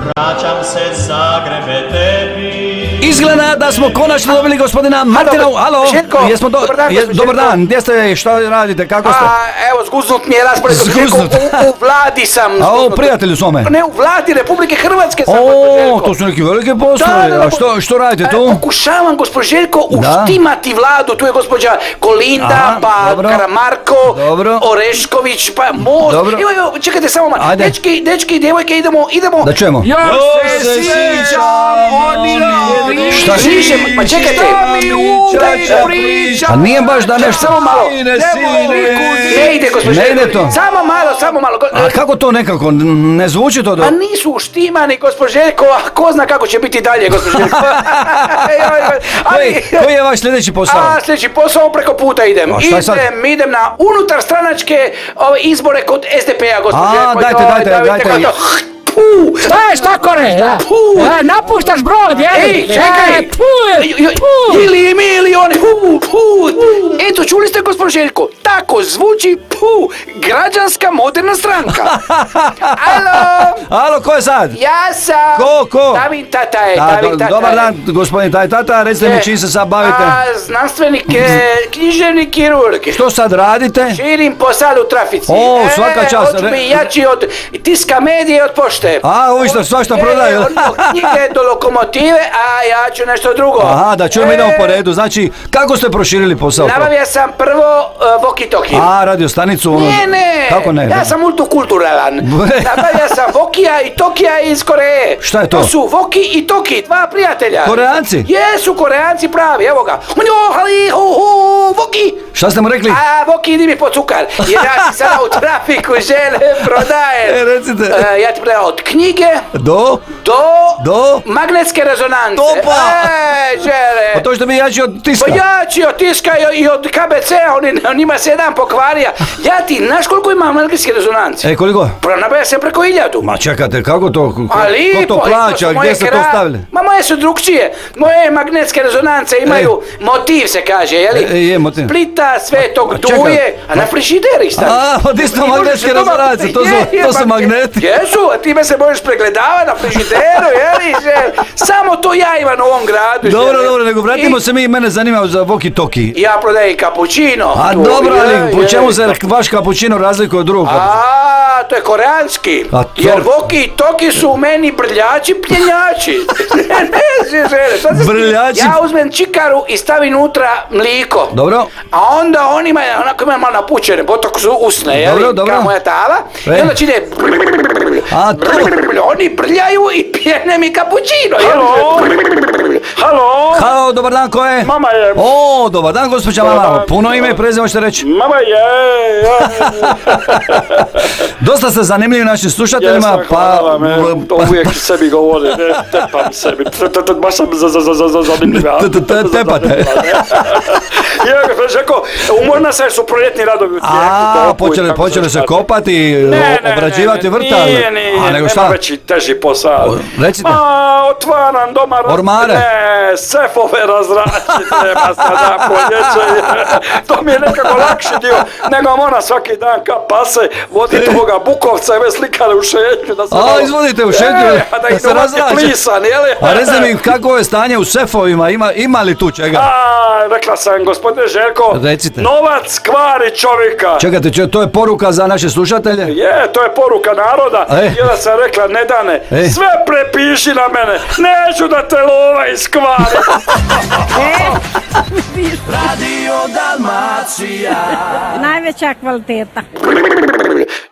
Vraćam se Zagrebe tebi. Izgleda da smo konačno dobili gospodina Martina. Halo, Željko, jesmo dobar dan, gospodin dobar Željko. dan, gdje ste, šta radite, kako ste? Evo, zguznut mi je raspored. Zguznut. U vladi sam. A o, zguznut. prijatelju svome. Ne, u vladi Republike Hrvatske sam, O, gospodin Željko. to su neki velike poslovi. Da. A što radite tu? Pokušavam, gospodin Željko, Da. uštimati vladu. Tu je gospođa Kolinda, Aha, pa dobro. Karamarko, Dobro. Orešković, pa Most. Dobro. Evo, čekajte samo malo. Ajde. Dečki, djevojke, idemo. Da čujemo. Ja se sjećam onih Šta? Pa čekajte. A nije baš da nešto... Samo malo. Ne ide, gospodin Ne Željko. ide to. Samo malo. A kako to nekako, ne zvuči to A dobro? nisu uštimani, gospodin Željko, a ko zna kako će biti dalje, gospodin Željko. Koji je vaš sljedeći posao? Sljedeći posao preko puta idem. A šta je sad? Idem na unutar stranačke izbore kod SDP-a, gospodin Željko. Dajte. Staješ tako ne, da. Napuštaš brod, jeli? Ej, čekaj! Ili milioni, Eto, čuli ste, gospodin Željko, tako zvuči građanska moderna stranka. Alo, ko je sad? Ja sam Ko? Davin Tataje. Dobar dan, gospodin Tata, recite mi čim se sad bavite. Znanstvenik, književni kirurg. Što sad radite? Širim posal u trafici. O, svaka čast. Hoću mi jači od tiska medije i od pošte. A, ovi što svašta prodaju. Od knjige do lokomotive, a ja ću nešto drugo. Aha, da čujemo, idemo po redu. Znači, kako ste proširili posao? Nabavio sam prvo Voki-Toki. A, radio stanicu, ono... Ne. Kako ne? Ja sam multikulturalan. Nabavio sam Vokija i Tokija iz Koreje. Šta je to? To su Voki i Toki, dva prijatelja. Koreanci? Jesu Koreanci pravi, evo ga. Voki. Šta ste mu rekli? A, Voki, idi mi po cukar. Jer ja ti sada u trafiku žele prodajem. Recite. Ja ti predam od knjige Do? magnetske rezonance. Topa! Žele. Pa to što bi jači od tiska. Pa jači od tiska i od KBC-a, njima se jedan pokvarija. Ja ti, znaš koliko ima magnetske rezonance? Koliko? Nabavio sam preko 1000. Ma čekate, kako to? A lipo, Ko to plaća, gdje ste to stavili? Ma moje su drugčije. Moje magnetske rezonance imaju motiv, se kaže, jeli? Je motiv. Splita, Svetog A čekaj. Duje, a na frižideri stavim. A, od isto magnetske rezonance, to su magneti. Jesu, a time se možeš pregledavati na frižideru, jeli? Samo to ja imam u ovom gradu. Dobro, nego vratimo se mi, mene zanima za Voki-Toki. Ja prodajem kapućino. A dobro, ali po čemu se vaš kapućino razlikuje od drugog? A, to je koreanski. A to- Jer Voki i Toki su u meni brljači, pljenjači. Brljači? Ja uzmem čikaru i stavim unutra mliko. Dobro. A onda on ima, onako ima malo napučene, botok su usne, jeli? Dobro. Kao moja tava. I onda čine... A, to... Oni brljaju i pjene mi kapućino, jeli? Halo, dobar dan, ko je? Mama je. O, dobar dan, gospođa Dobar Mama. dan. Puno ime i prezime možete reći. Mama je. Dosta ste zanimljivi našim slušateljima, Jesam, hvala vam, to uvijek sebi govori, ne tepam sebi, baš sam zanimljiva. Tepate. Ja bih rekao, umorna sam jer su proljetni radovi u tijeku. A, počeli se kopati, obrađivati vrta. A nego šta? Nema veći teži posao. Recite. Ma, otvaram doma. Ormare. Ne, sefove razračiti, treba sada poljeće. To mi je nekako lakši dio, nego mora svaki dan ka pase voditi ovoga Bukovca i ve slikali u šetnju. A, izvodite u šetnju, da se razrače. plisan, jeli? A recite mi, kako je stanje u sefovima, ima li tu čega? Rekla sam, gospodine Željko, Recite. novac kvari čovjeka. Čekajte, to je poruka za naše slušatelje? Je, to je poruka naroda. I onda sam rekla, ne dane, sve prepiši na mene, neću da te lova iskvari. Radio Dalmacija. Najveća kvaliteta.